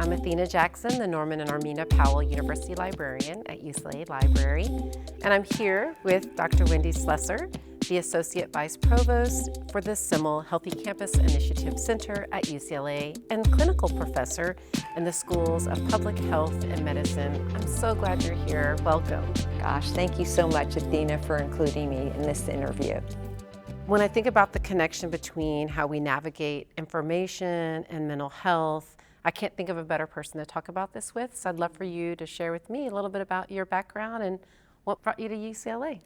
I'm Athena Jackson, the Norman and Armina Powell University Librarian at UCLA Library, and I'm here with Dr. Wendy Slesser, the Associate Vice Provost for the CIML Healthy Campus Initiative Center at UCLA and Clinical Professor in the Schools of Public Health and Medicine. I'm so glad you're here. Welcome. Gosh, thank you so much, Athena, for including me in this interview. When I think about the connection between how we navigate information and mental health, I can't think of a better person to talk about this with, so I'd love for you to share with me a little bit about your background and what brought you to UCLA.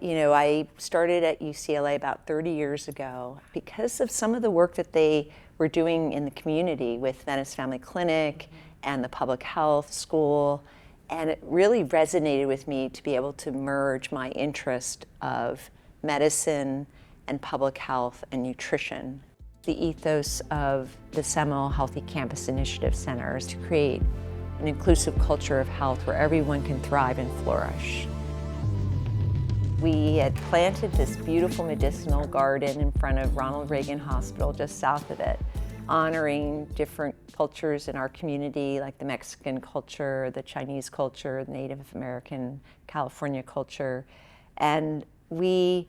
You know, I started at UCLA about 30 years ago because of some of the work that they were doing in the community with Venice Family Clinic and the public health school, and it really resonated with me to be able to merge my interest of medicine and public health and nutrition. The ethos of the CIML Healthy Campus Initiative Center is to create an inclusive culture of health where everyone can thrive and flourish. We had planted this beautiful medicinal garden in front of Ronald Reagan Hospital, just south of it, honoring different cultures in our community, like the Mexican culture, the Chinese culture, the Native American, California culture. And we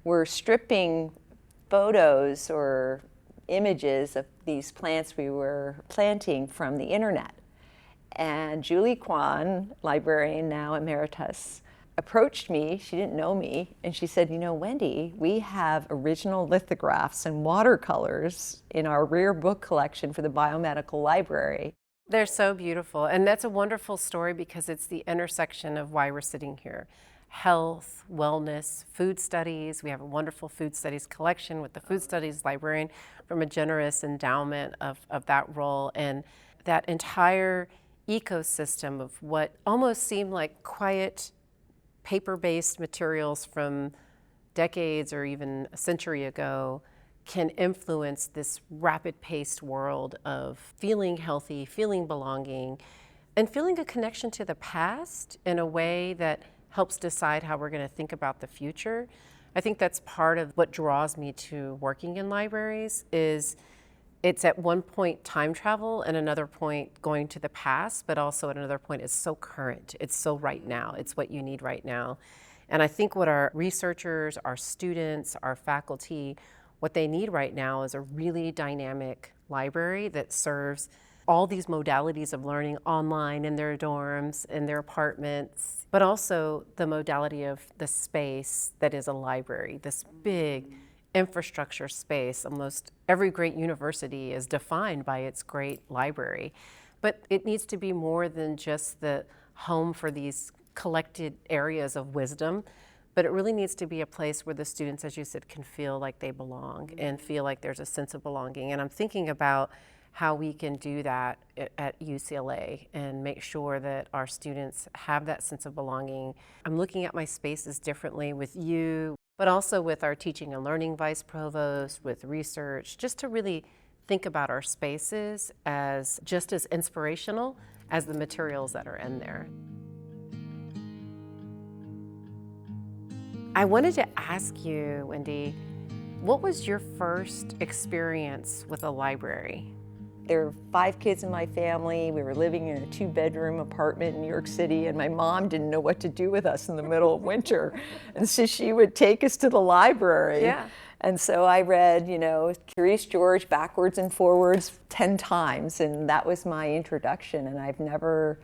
were stripping photos or images of these plants we were planting from the internet. And Julie Kwan, librarian now emeritus, approached me. She didn't know me, and she said, you know, Wendy, we have original lithographs and watercolors in our rare book collection for the biomedical library. They're so beautiful, and that's a wonderful story because it's the intersection of why we're sitting here. Health, wellness, food studies. We have a wonderful food studies collection with the food studies librarian from a generous endowment of that role, and that entire ecosystem of what almost seemed like quiet paper-based materials from decades or even a century ago can influence this rapid-paced world of feeling healthy, feeling belonging, and feeling a connection to the past in a way that helps decide how we're going to think about the future. I think that's part of what draws me to working in libraries is it's at one point time travel and another point going to the past, but also at another point it's so current. It's so right now. It's what you need right now. And I think what our researchers, our students, our faculty, what they need right now is a really dynamic library that serves all these modalities of learning online in their dorms, in their apartments, but also the modality of the space that is a library, this big infrastructure space. Almost every great university is defined by its great library, but it needs to be more than just the home for these collected areas of wisdom, but it really needs to be a place where the students, as you said, can feel like they belong and feel like there's a sense of belonging. And I'm thinking about how we can do that at UCLA and make sure that our students have that sense of belonging. I'm looking at my spaces differently with you, but also with our teaching and learning vice provost, with research, just to really think about our spaces as just as inspirational as the materials that are in there. I wanted to ask you, Wendy, what was your first experience with a library? There were 5 kids in my family. We were living in a 2-bedroom apartment in New York City, and my mom didn't know what to do with us in the middle of winter. And so she would take us to the library. Yeah. And so I read, you know, Curious George backwards and forwards 10 times, and that was my introduction, and I've never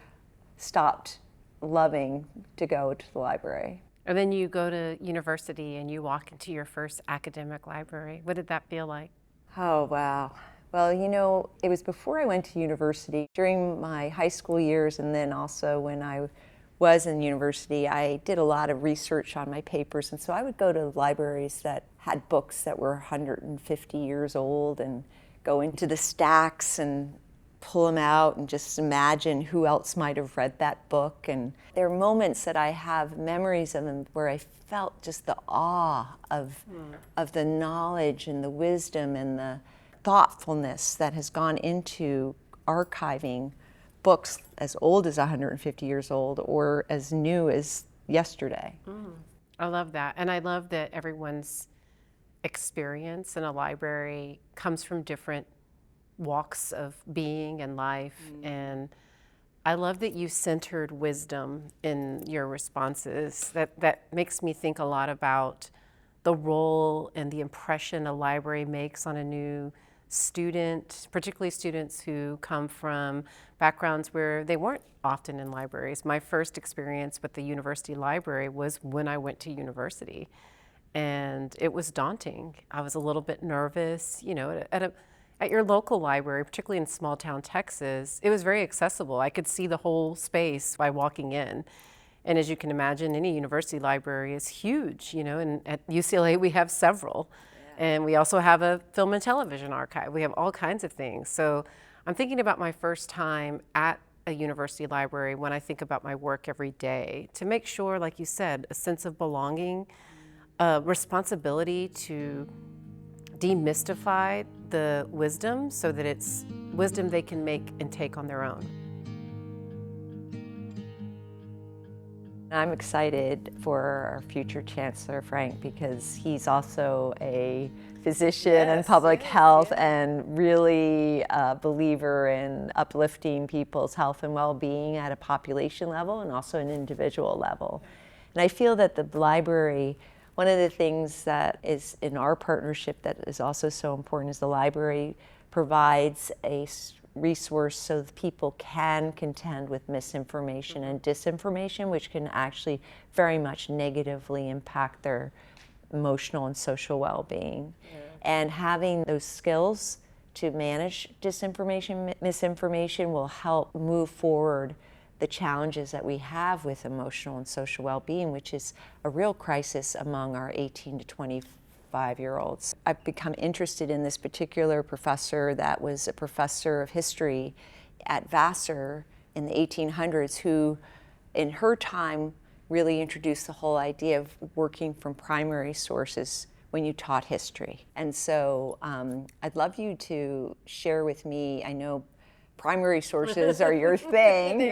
stopped loving to go to the library. And then you go to university and you walk into your first academic library. What did that feel like? Oh, wow. Well, you know, it was before I went to university. During my high school years and then also when I was in university, I did a lot of research on my papers. And so I would go to libraries that had books that were 150 years old and go into the stacks and pull them out and just imagine who else might have read that book. And there are moments that I have memories of them where I felt just the awe of the knowledge and the wisdom and the thoughtfulness that has gone into archiving books as old as 150 years old or as new as yesterday. I love that. And I love that everyone's experience in a library comes from different walks of being and life. And I love that you centered wisdom in your responses. That makes me think a lot about the role and the impression a library makes on a new student, particularly students who come from backgrounds where they weren't often in libraries. My first experience with the university library was when I went to university, and it was daunting. I was a little bit nervous, at your local library, particularly in small town Texas. It was very accessible. I could see the whole space by walking in. And as you can imagine, any university library is huge, and at UCLA we have several. And we also have a film and television archive. We have all kinds of things. So I'm thinking about my first time at a university library when I think about my work every day, to make sure, like you said, a sense of belonging, responsibility to demystify the wisdom so that it's wisdom they can make and take on their own. I'm excited for our future Chancellor, Frank, because he's also a physician and public health and really a believer in uplifting people's health and well-being at a population level and also an individual level. And I feel that the library, one of the things that is in our partnership that is also so important is the library provides a resource so that people can contend with misinformation and disinformation, which can actually very much negatively impact their emotional and social well-being. And having those skills to manage disinformation, misinformation will help move forward the challenges that we have with emotional and social well-being, which is a real crisis among our 18 to 25-year-olds. I've become interested in this particular professor that was a professor of history at Vassar in the 1800s, who in her time really introduced the whole idea of working from primary sources when you taught history. And so I'd love you to share with me, I know primary sources are your thing.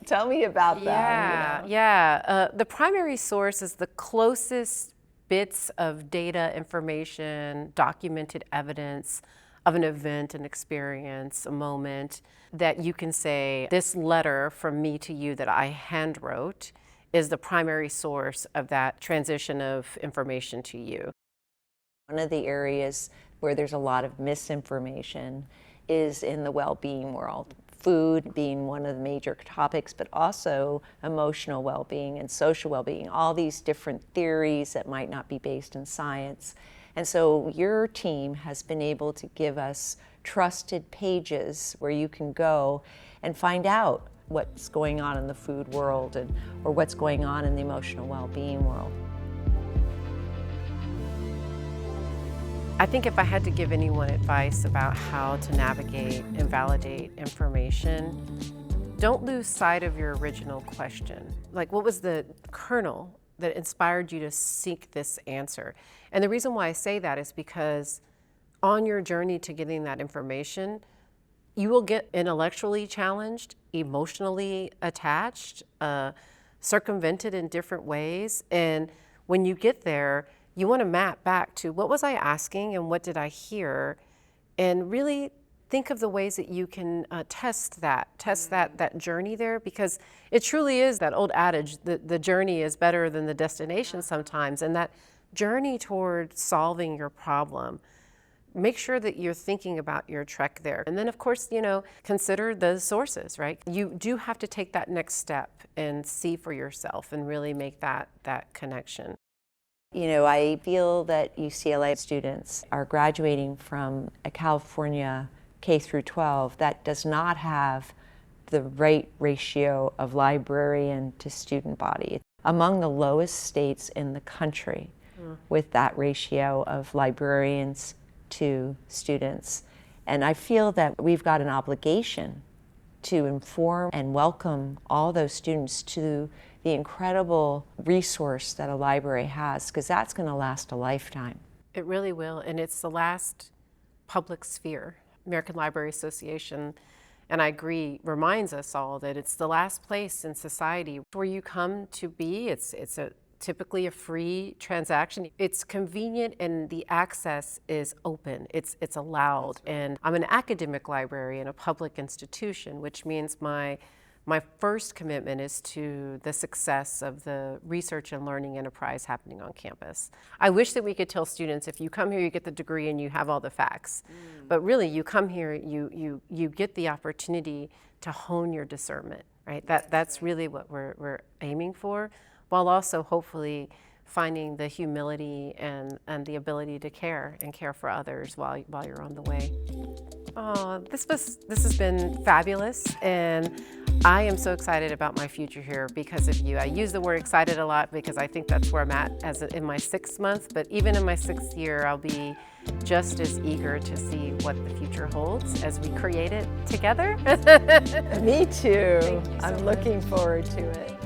Tell me about that. Yeah. The primary source is the closest bits of data, information, documented evidence of an event, an experience, a moment that you can say, this letter from me to you that I hand wrote is the primary source of that transition of information to you. One of the areas where there's a lot of misinformation is in the well-being world. Food being one of the major topics, but also emotional well-being and social well-being, all these different theories that might not be based in science. And so your team has been able to give us trusted pages where you can go and find out what's going on in the food world or what's going on in the emotional well-being world. I think if I had to give anyone advice about how to navigate and validate information, don't lose sight of your original question. Like, what was the kernel that inspired you to seek this answer? And the reason why I say that is because on your journey to getting that information, you will get intellectually challenged, emotionally attached, circumvented in different ways. And when you get there, you want to map back to what was I asking and what did I hear, and really think of the ways that you can test that journey there, because it truly is that old adage that the journey is better than the destination sometimes, and that journey toward solving your problem. Make sure that you're thinking about your trek there. And then of course, consider the sources, right? You do have to take that next step and see for yourself and really make that connection. I feel that UCLA students are graduating from a California K through 12 that does not have the right ratio of librarian to student body. It's among the lowest states in the country with that ratio of librarians to students. And I feel that we've got an obligation to inform and welcome all those students to the incredible resource that a library has, because that's going to last a lifetime. It really will, and it's the last public sphere. American Library Association, and I agree, reminds us all that it's the last place in society where you come to be. It's a typically a free transaction. It's convenient and the access is open. It's allowed. And I'm an academic library in a public institution, which means my first commitment is to the success of the research and learning enterprise happening on campus. I wish that we could tell students, if you come here, you get the degree and you have all the facts. But really, you come here, you get the opportunity to hone your discernment, right? That's really what we're aiming for, while also hopefully finding the humility and the ability to care and care for others while you're on the way. Oh, this has been fabulous, and I am so excited about my future here because of you. I use the word excited a lot because I think that's where I'm at in my 6th month, but even in my 6th year, I'll be just as eager to see what the future holds as we create it together. Me too. Thank you so I'm much. looking forward to it.